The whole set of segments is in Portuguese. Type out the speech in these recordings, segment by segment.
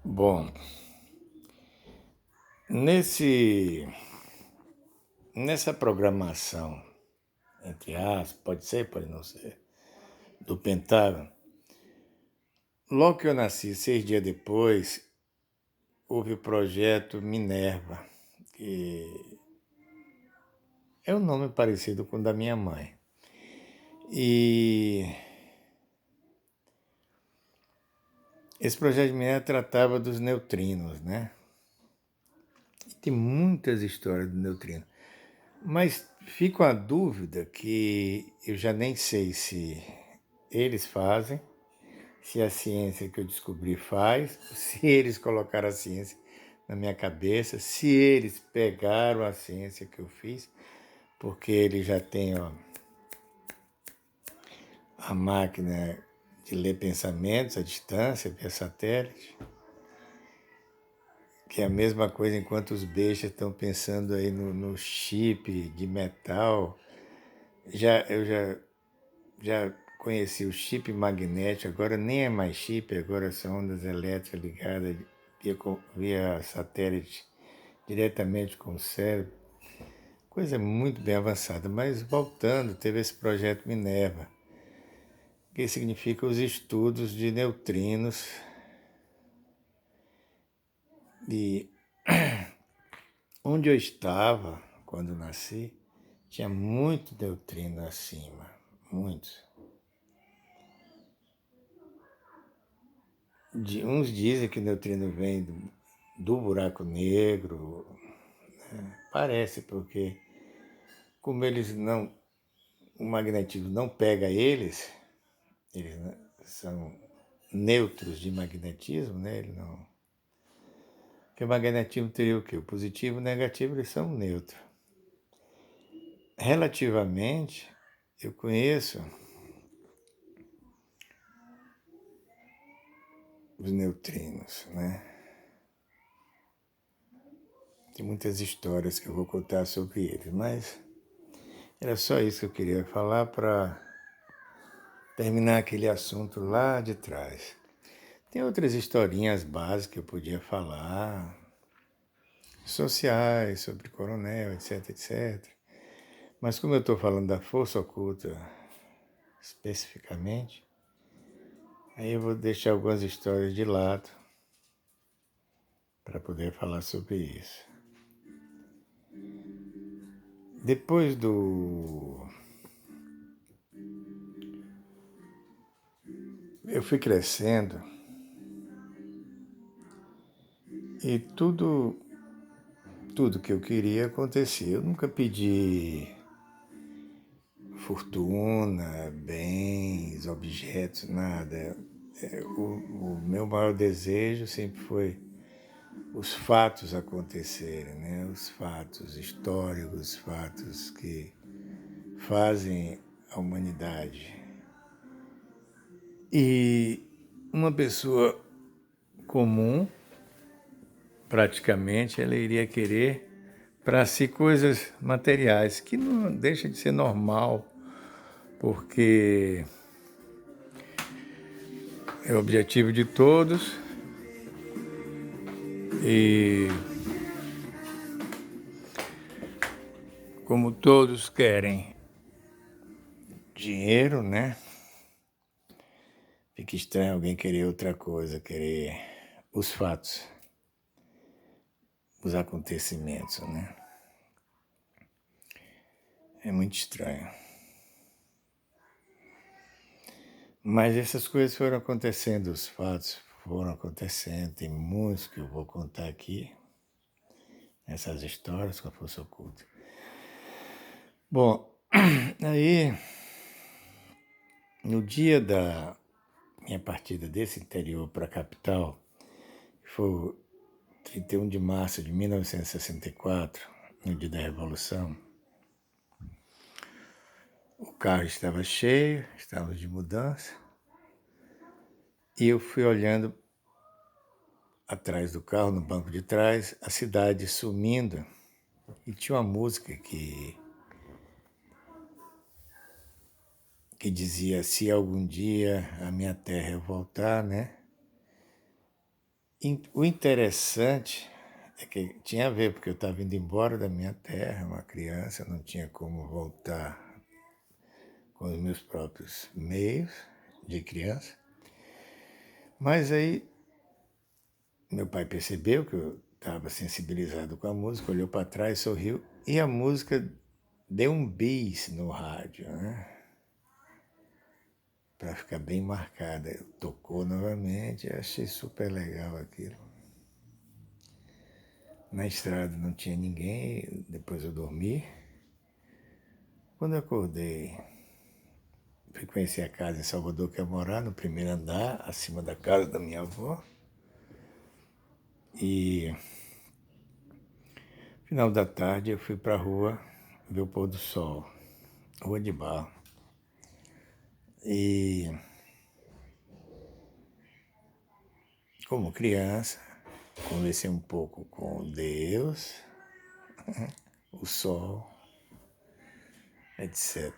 Bom, nesse, nessa programação, entre aspas, pode ser, pode não ser, do Pentágono, logo que eu nasci, 6 dias depois, houve o projeto Minerva, que é um nome parecido com o da minha mãe. E esse projeto de Minerva tratava dos neutrinos, né? E tem muitas histórias do neutrino. Mas fica a dúvida que eu já nem sei se eles fazem, se a ciência que eu descobri faz, se eles colocaram a ciência na minha cabeça, se eles pegaram a ciência que eu fiz, porque eles já têm a máquina de ler pensamentos à distância, via satélite, que é a mesma coisa enquanto os bestas estão pensando aí no chip de metal. Eu já conheci o chip magnético, agora nem é mais chip, agora são ondas elétricas ligadas via satélite diretamente com o cérebro. Coisa muito bem avançada. Mas voltando, teve esse projeto Minerva, que significa os estudos de neutrinos. E onde eu estava quando nasci, tinha muito neutrino acima, muitos. Uns dizem que o neutrino vem do buraco negro, parece, porque como eles não, o magnetismo não pega eles são neutros de magnetismo, né? Ele não, porque o magnetismo teria o quê? O positivo e o negativo, eles são neutros. Relativamente, eu conheço os neutrinos, né? Tem muitas histórias que eu vou contar sobre eles, mas era só isso que eu queria falar para terminar aquele assunto lá de trás. Tem outras historinhas básicas que eu podia falar, sociais, sobre coronel, etc, etc. Mas como eu estou falando da força oculta especificamente, aí eu vou deixar algumas histórias de lado para poder falar sobre isso. Depois do... Eu fui crescendo e tudo que eu queria acontecia. Eu nunca pedi fortuna, bens, objetos, nada. O meu maior desejo sempre foi os fatos acontecerem, né? Os fatos históricos, os fatos que fazem a humanidade. E uma pessoa comum, praticamente, ela iria querer para si coisas materiais, que não deixa de ser normal, porque é o objetivo de todos e como todos querem dinheiro, né? Fica estranho alguém querer outra coisa, querer os fatos, os acontecimentos, né? É muito estranho. Mas essas coisas foram acontecendo, os fatos foram acontecendo, tem muitos que eu vou contar aqui, essas histórias com a força oculta. Bom, aí no dia da minha partida desse interior para a capital, que foi o 31 de março de 1964, no dia da Revolução, o carro estava cheio, estávamos de mudança, e eu fui olhando atrás do carro, no banco de trás, a cidade sumindo, e tinha uma música que dizia: se algum dia a minha terra eu voltar, né? O interessante é que tinha a ver, porque eu estava indo embora da minha terra, uma criança, não tinha como voltar com os meus próprios meios de criança. Mas aí meu pai percebeu que eu estava sensibilizado com a música, olhou para trás, sorriu, e a música deu um bis no rádio, né? Para ficar bem marcada. Tocou novamente, eu achei super legal aquilo. Na estrada não tinha ninguém, depois eu dormi. Quando eu acordei, fui conhecer a casa em Salvador que eu ia morar, no primeiro andar, acima da casa da minha avó. E no final da tarde eu fui para a rua ver o pôr do sol, Rua de Barro. E como criança, conversei um pouco com Deus, o sol, etc.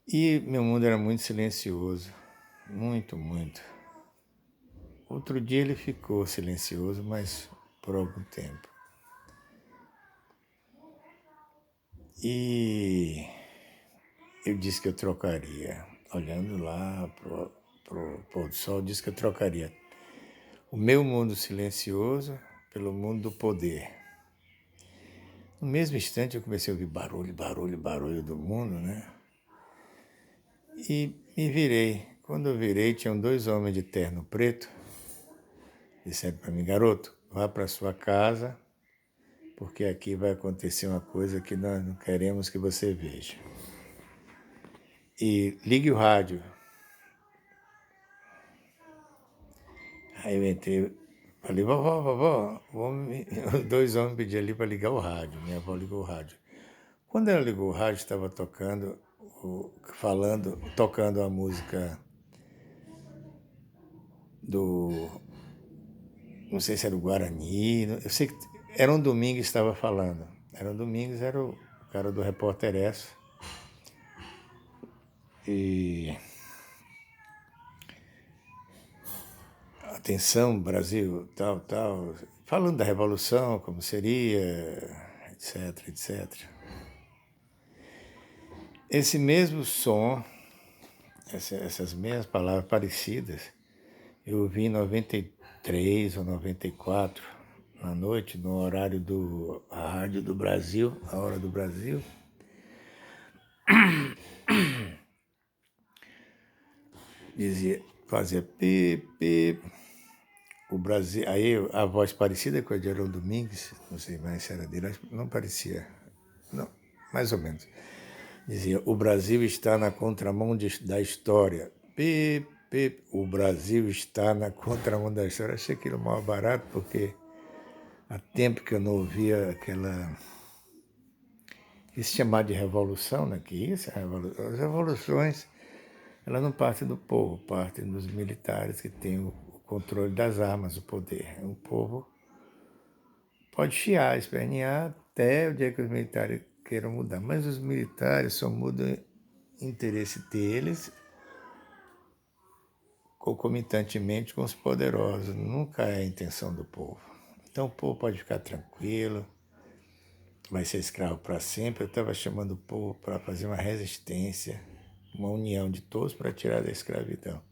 E meu mundo era muito silencioso, muito, muito. Outro dia ele ficou silencioso, mas por algum tempo. E eu disse que eu trocaria, olhando lá pro pôr do sol, eu disse que eu trocaria o meu mundo silencioso pelo mundo do poder. No mesmo instante eu comecei a ouvir barulho, barulho, barulho do mundo, né? E me virei. Quando eu virei, tinham 2 homens de terno preto. Disseram para mim, garoto, vá para sua casa, porque aqui vai acontecer uma coisa que nós não queremos que você veja. E ligue o rádio. Aí eu entrei, falei, vovó, os 2 homens pediram ali para ligar o rádio. Minha avó ligou o rádio. Quando ela ligou o rádio, estava tocando, tocando a música do, não sei se era o Guarani, eu sei que era um Domingos que estava falando. Era um Domingos, era o cara do Repórter Esso. E atenção, Brasil, tal, tal, falando da Revolução, como seria, etc, etc. Esse mesmo som, essas mesmas palavras parecidas, eu ouvi em 93 ou 94, na noite, no horário do Rádio do Brasil, a Hora do Brasil. Dizia, fazia pip, pip, o Brasil, aí a voz parecida com a de Arão Domingues, não sei mais se era dele, não parecia, não, mais ou menos. Dizia, o Brasil está na contramão da história. Pip, pip, o Brasil está na contramão da história. Achei aquilo mal barato, porque há tempo que eu não ouvia esse chamado de revolução, né? Que isso é revolução. As revoluções, elas não partem do povo, partem dos militares que têm o controle das armas, o poder. O povo pode chiar, espernear até o dia que os militares queiram mudar. Mas os militares só mudam interesse deles concomitantemente com os poderosos. Nunca é a intenção do povo. Então o povo pode ficar tranquilo, vai ser escravo para sempre. Eu estava chamando o povo para fazer uma resistência, uma união de todos para tirar da escravidão.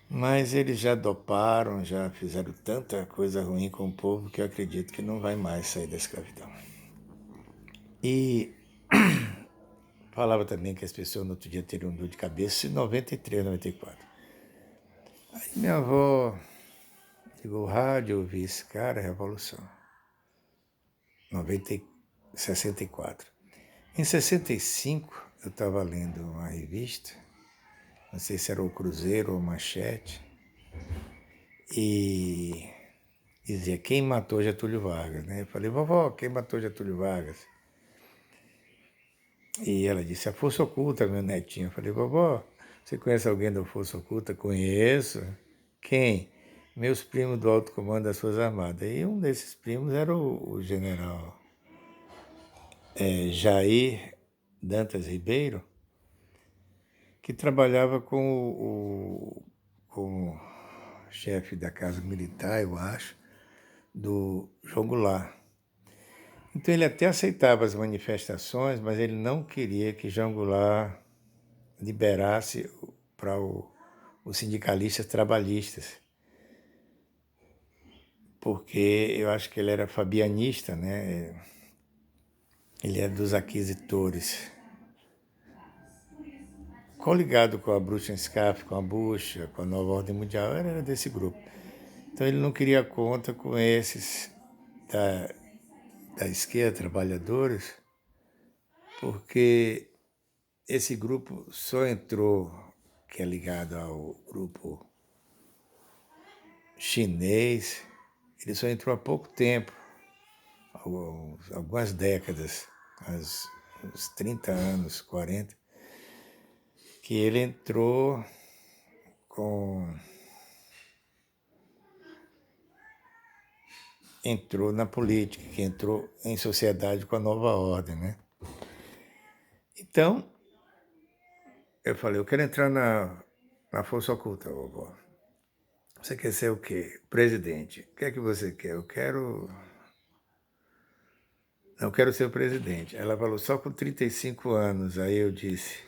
Mas eles já doparam, já fizeram tanta coisa ruim com o povo que eu acredito que não vai mais sair da escravidão. E falava também que as pessoas no outro dia teriam dor de cabeça em 93, 94. Aí minha avó ligou o rádio, eu ouvi esse cara, Revolução. 64. Em 65, eu estava lendo uma revista, não sei se era o Cruzeiro ou Manchete, e dizia, quem matou Getúlio Vargas, né? Eu falei, vovó, quem matou Getúlio Vargas? E ela disse, a Força Oculta, meu netinho. Eu falei, vovó, você conhece alguém da Força Oculta? Conheço. Quem? Meus primos do alto comando das Forças Armadas. E um desses primos era o general Jair Dantas Ribeiro, que trabalhava com chefe da Casa Militar, eu acho, do João Goulart. Então ele até aceitava as manifestações, mas ele não queria que João Goulart liberasse para os sindicalistas trabalhistas, porque eu acho que ele era fabianista, né? Ele é dos aquisitores. Coligado com a Bruxenscaff, com a Bucha, com a Nova Ordem Mundial, era desse grupo. Então ele não queria conta com esses da esquerda, trabalhadores, porque esse grupo só entrou, que é ligado ao grupo chinês, ele só entrou há pouco tempo, algumas décadas, uns 30 anos, 40, que ele entrou na política, que entrou em sociedade com a nova ordem, né? Então, eu falei, eu quero entrar na força oculta, vovó. Você quer ser o quê? Presidente. O que é que você quer? Não quero ser o presidente. Ela falou, só com 35 anos. Aí eu disse,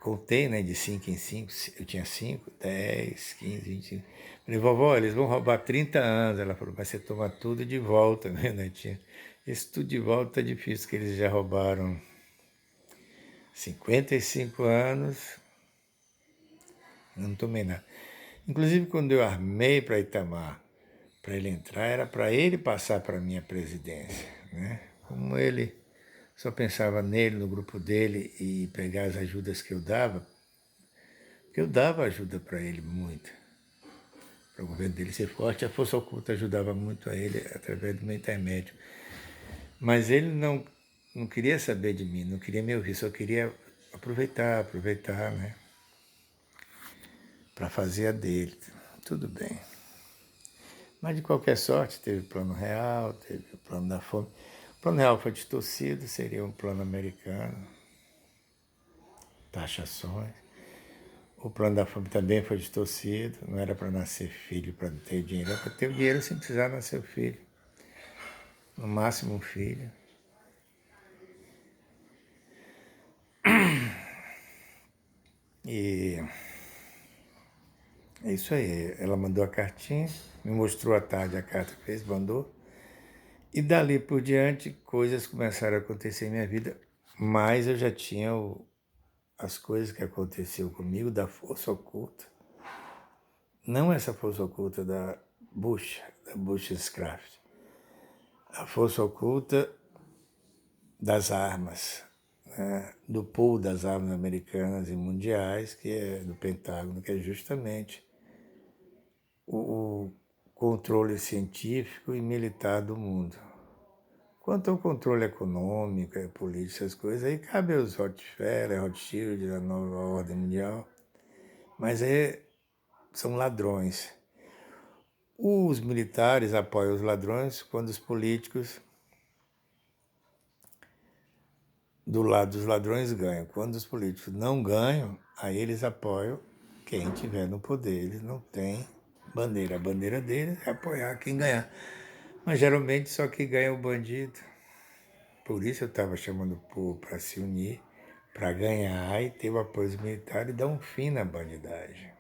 contei, né, de 5 em 5, eu tinha 5, 10, 15, 25. Falei, vovó, eles vão roubar 30 anos. Ela falou, mas você toma tudo de volta, né, netinha? Isso tudo de volta é difícil, que eles já roubaram 55 anos, não tomei nada. Inclusive, quando eu armei para Itamar, para ele entrar, era para ele passar para a minha presidência, né? Como ele só pensava nele, no grupo dele, e pegar as ajudas que eu dava, porque eu dava ajuda para ele muito, para o governo dele ser forte. A Força Oculta ajudava muito a ele através do meu intermédio. Mas ele não queria saber de mim, não queria me ouvir, só queria aproveitar, né? Para fazer a dele. Tudo bem. Mas, de qualquer sorte, teve o Plano Real, teve o Plano da Fome. O Plano Real foi distorcido, seria um plano americano, taxações. O Plano da Fome também foi distorcido, não era para nascer filho, para ter dinheiro, era para ter o dinheiro sem precisar nascer o filho. No máximo um filho. E é isso aí. Ela mandou a cartinha, me mostrou à tarde a carta que fez, mandou. E dali por diante, coisas começaram a acontecer em minha vida, mas eu já tinha as coisas que aconteceu comigo da força oculta. Não essa força oculta da Bushcraft. A força oculta das armas, né? Do pool das armas americanas e mundiais, que é do Pentágono, que é justamente o controle científico e militar do mundo. Quanto ao controle econômico, político, essas coisas, aí cabe aos Rockefeller, Rothschild, a nova ordem mundial, mas são ladrões. Os militares apoiam os ladrões quando os políticos do lado dos ladrões ganham. Quando os políticos não ganham, aí eles apoiam quem estiver no poder. Eles não têm bandeira. A bandeira deles é apoiar quem ganhar. Mas geralmente só quem ganha é o bandido. Por isso eu estava chamando o povo para se unir, para ganhar e ter o apoio militar e dar um fim na bandidagem.